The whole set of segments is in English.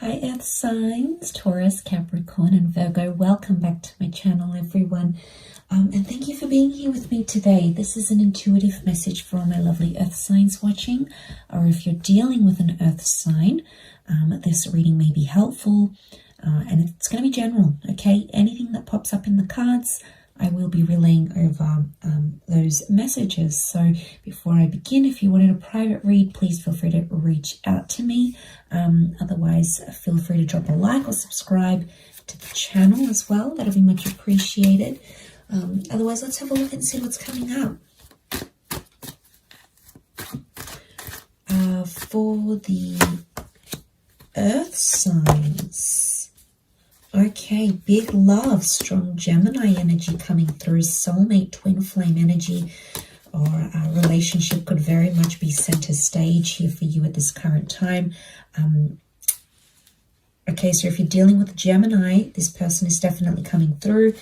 Hi Earth signs, Taurus, Capricorn and Virgo. Welcome back to my channel, everyone. And thank you for being here with me today. This is an intuitive message for all my lovely Earth signs watching, or if you're dealing with an Earth sign, this reading may be helpful, and it's going to be general, okay? Anything that pops up in the cards, I will be relaying over those messages. So before I begin, if you wanted a private read, please feel free to reach out to me. Otherwise, feel free to drop a like or subscribe to the channel as well. That'll be much appreciated. Otherwise, let's have a look and see what's coming up. For the Earth signs. Okay, big love, strong Gemini energy coming through, soulmate, twin flame energy, or a relationship could very much be center stage here for you at this current time. Okay, so if you're dealing with Gemini, this person is definitely coming through,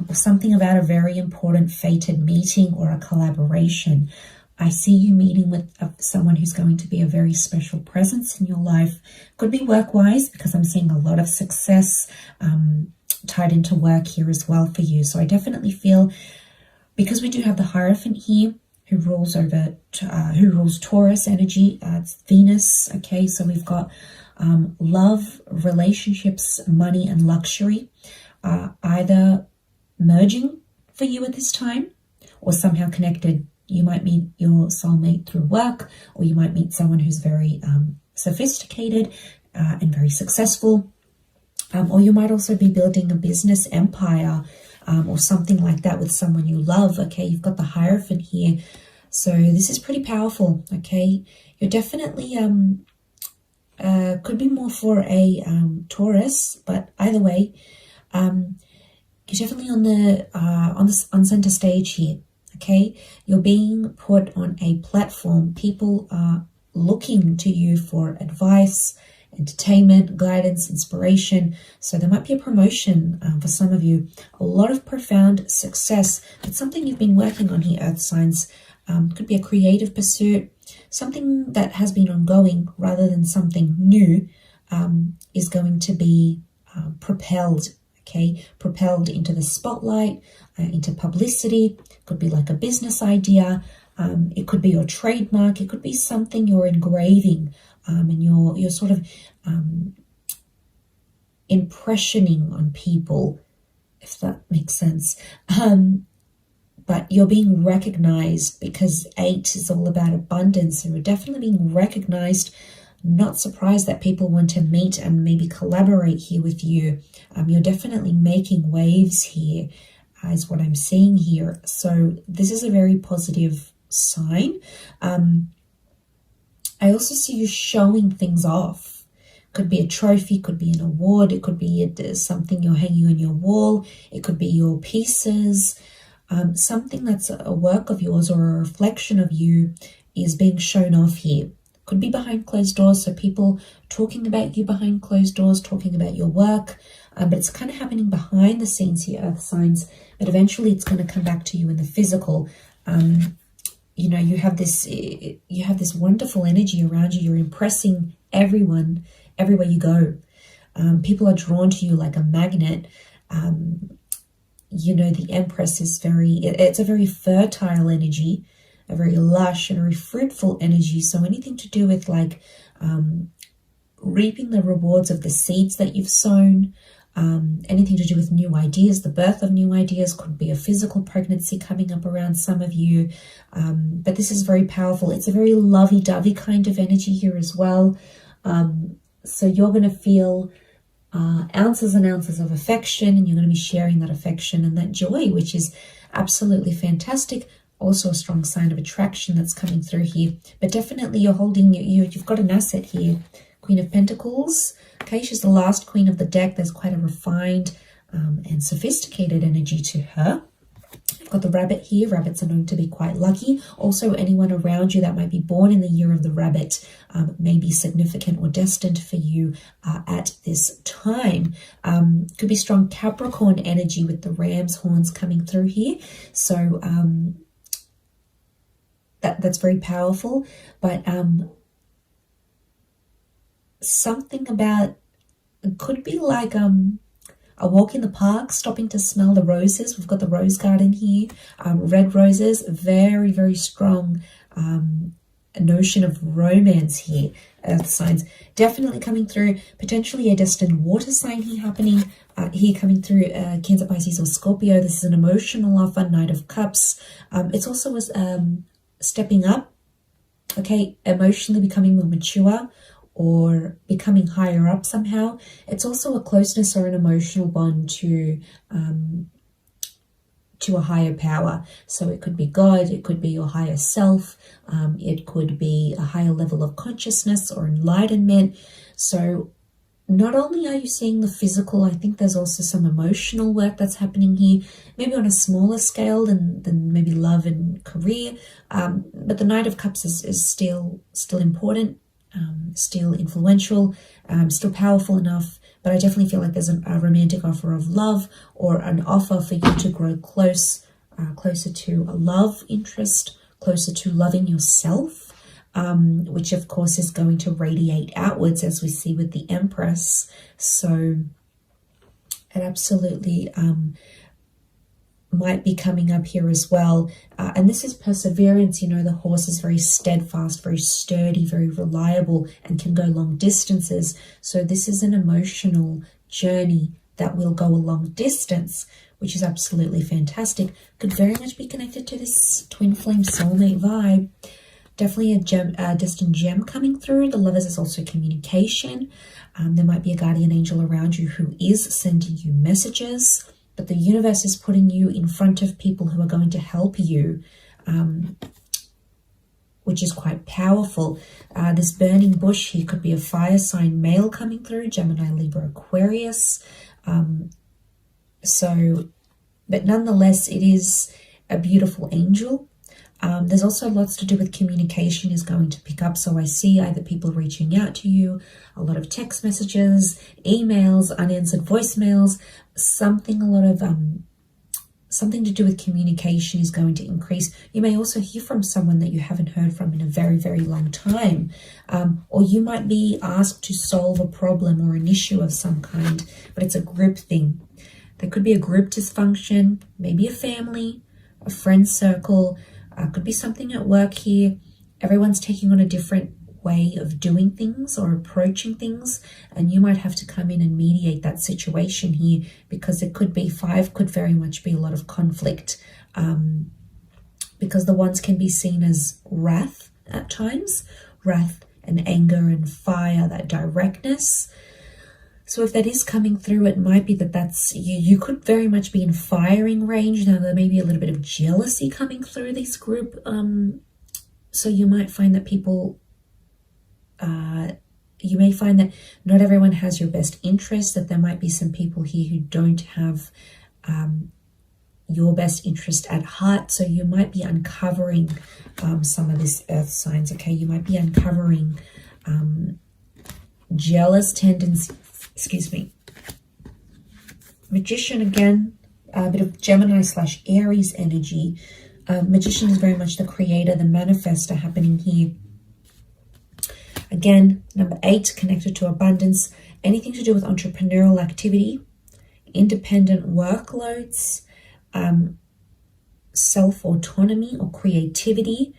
or something about a very important fated meeting or a collaboration. I see you meeting with someone who's going to be a very special presence in your life. Could be work-wise, because I'm seeing a lot of success tied into work here as well for you. So I definitely feel, because we do have the Hierophant here, who rules Taurus energy, it's Venus. Okay, so we've got love, relationships, money, and luxury, either merging for you at this time or somehow connected. You might meet your soulmate through work, or you might meet someone who's very sophisticated and very successful. Or you might also be building a business empire or something like that with someone you love. Okay, you've got the Hierophant here. So this is pretty powerful. Okay, you're definitely could be more for a Taurus, but either way, you're definitely on center stage here. Okay, you're being put on a platform. People are looking to you for advice, entertainment, guidance, inspiration. So there might be a promotion for some of you. A lot of profound success. It's something you've been working on here, Earth signs. Could be a creative pursuit, something that has been ongoing rather than something new, is going to be propelled. Okay, propelled into the spotlight, into publicity. Could be like a business idea. It could be your trademark. It could be something you're engraving, and you're sort of impressioning on people, if that makes sense. But you're being recognized, because 8 is all about abundance. So you're definitely being recognized. Not surprised that people want to meet and maybe collaborate here with you. You're definitely making waves here, is what I'm seeing here. So this is a very positive sign. I also see you showing things off. Could be a trophy, could be an award, it could be something you're hanging on your wall, it could be your pieces. Something that's a work of yours or a reflection of you is being shown off here. Could be behind closed doors, so people talking about you behind closed doors, talking about your work, but it's kind of happening behind the scenes here, Earth signs, but eventually it's going to come back to you in the physical. You know, you have this wonderful energy around you. You're impressing everyone everywhere you go. People are drawn to you like a magnet. You know, the Empress is it's a very fertile energy, a very lush and very fruitful energy. So anything to do with like reaping the rewards of the seeds that you've sown, anything to do with new ideas, the birth of new ideas, could be a physical pregnancy coming up around some of you. But this is very powerful. It's a very lovey-dovey kind of energy here as well. So you're going to feel ounces and ounces of affection, and you're going to be sharing that affection and that joy, which is absolutely fantastic. Also a strong sign of attraction that's coming through here. But definitely you're holding, you've got an asset here. Queen of Pentacles. Okay, she's the last queen of the deck. There's quite a refined and sophisticated energy to her. I've got the rabbit here. Rabbits are known to be quite lucky. Also, anyone around you that might be born in the year of the rabbit may be significant or destined for you at this time. Could be strong Capricorn energy with the ram's horns coming through here. So that's very powerful. But something about It could be like a walk in the park, stopping to smell the roses. We've got the rose garden here. Red roses, very, very strong notion of romance here. Earth signs definitely coming through. Potentially a destined water sign here happening. Here coming through Cancer, Pisces or Scorpio. This is an emotional offer, Knight of Cups. It's also stepping up, okay, emotionally becoming more mature or becoming higher up somehow. It's also a closeness or an emotional bond to a higher power. So it could be God, it could be your higher self, it could be a higher level of consciousness or enlightenment. So not only are you seeing the physical, I think there's also some emotional work that's happening here, maybe on a smaller scale than maybe love and career. But the Knight of Cups is still important, still influential, still powerful enough. But I definitely feel like there's a romantic offer of love, or an offer for you to grow closer to a love interest, closer to loving yourself. Which of course is going to radiate outwards, as we see with the Empress. So it absolutely might be coming up here as well. And this is perseverance. You know, the horse is very steadfast, very sturdy, very reliable, and can go long distances. So this is an emotional journey that will go a long distance, which is absolutely fantastic. Could very much be connected to this twin flame soulmate vibe. Definitely a distant gem coming through. The Lovers is also communication. There might be a guardian angel around you who is sending you messages, but the universe is putting you in front of people who are going to help you, which is quite powerful. This burning bush here could be a fire sign male coming through, Gemini, Libra, Aquarius. But nonetheless, it is a beautiful angel. There's also lots to do with communication is going to pick up. So I see either people reaching out to you, a lot of text messages, emails, unanswered voicemails, something to do with communication is going to increase. You may also hear from someone that you haven't heard from in a very, very long time. Or you might be asked to solve a problem or an issue of some kind, but it's a group thing. There could be a group dysfunction, maybe a family, a friend circle. Could be something at work here. Everyone's taking on a different way of doing things or approaching things, and you might have to come in and mediate that situation here, because it could be 5, could very much be a lot of conflict, because the wands can be seen as wrath at times, wrath and anger and fire, that directness. So if that is coming through, it might be that's you could very much be in firing range. Now there may be a little bit of jealousy coming through this group. So you might find that people, you may find that not everyone has your best interest, that there might be some people here who don't have your best interest at heart. So you might be uncovering some of this earth signs, okay? You might be uncovering jealous tendencies. Excuse me. Magician again, a bit of Gemini / Aries energy. Magician is very much the creator, the manifester happening here. Again, number 8, connected to abundance. Anything to do with entrepreneurial activity, independent workloads, self-autonomy or creativity.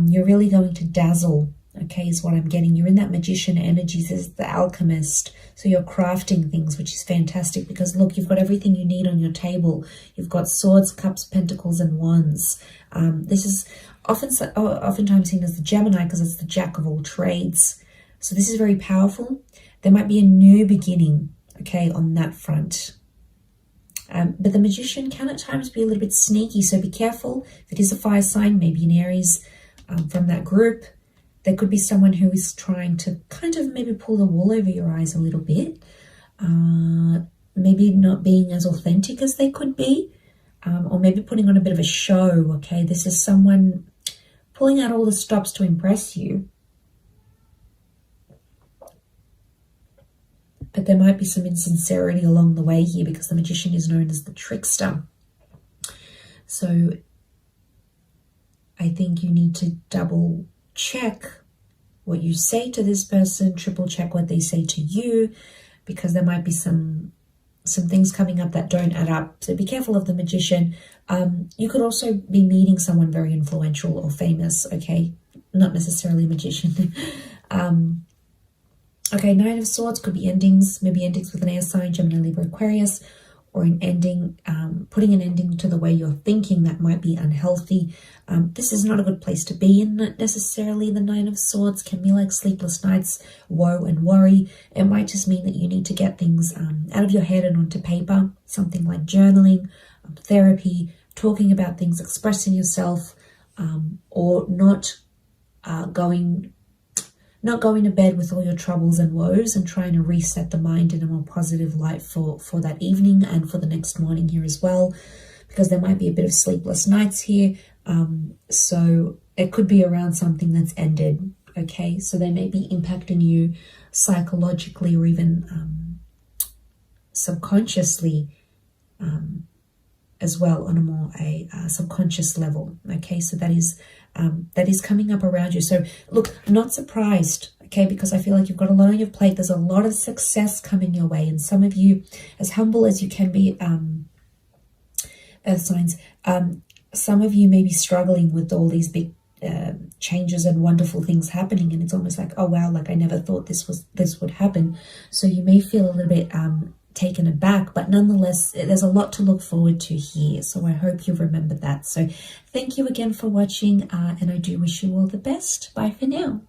You're really going to dazzle, okay, is what I'm getting. You're in that magician energy. This is the alchemist. So you're crafting things, which is fantastic, because look, you've got everything you need on your table. You've got swords, cups, pentacles, and wands. This is oftentimes seen as the Gemini because it's the jack of all trades. So this is very powerful. There might be a new beginning, okay, on that front. But the magician can at times be a little bit sneaky, so be careful. If it is a fire sign, maybe an Aries from that group, there could be someone who is trying to kind of maybe pull the wool over your eyes a little bit. Maybe not being as authentic as they could be, or maybe putting on a bit of a show, okay? This is someone pulling out all the stops to impress you. But there might be some insincerity along the way here, because the magician is known as the trickster. So I think you need to double check what you say to this person, triple check what they say to you, because there might be some things coming up that don't add up. So be careful of the Magician. You could also be meeting someone very influential or famous, okay? Not necessarily a magician. Okay, Nine of Swords could be endings, maybe endings with an air sign, Gemini, Libra, Aquarius, or an ending, putting an ending to the way you're thinking that might be unhealthy. This is not a good place to be in, not necessarily. The Nine of Swords can be like sleepless nights, woe and worry. It might just mean that you need to get things out of your head and onto paper, something like journaling, therapy, talking about things, expressing yourself, or not going to bed with all your troubles and woes, and trying to reset the mind in a more positive light for that evening and for the next morning here as well, because there might be a bit of sleepless nights here. So it could be around something that's ended, okay? So they may be impacting you psychologically or even subconsciously as well, on a more subconscious level, okay? So that is coming up around you. So look, I'm not surprised, okay, because I feel like you've got a lot on your plate. There's a lot of success coming your way, and some of you, as humble as you can be, earth signs, some of you may be struggling with all these big changes and wonderful things happening, and it's almost like, oh wow, like I never thought this would happen. So you may feel a little bit taken aback, but nonetheless there's a lot to look forward to here. So I hope you remember that. So thank you again for watching, and I do wish you all the best. Bye for now.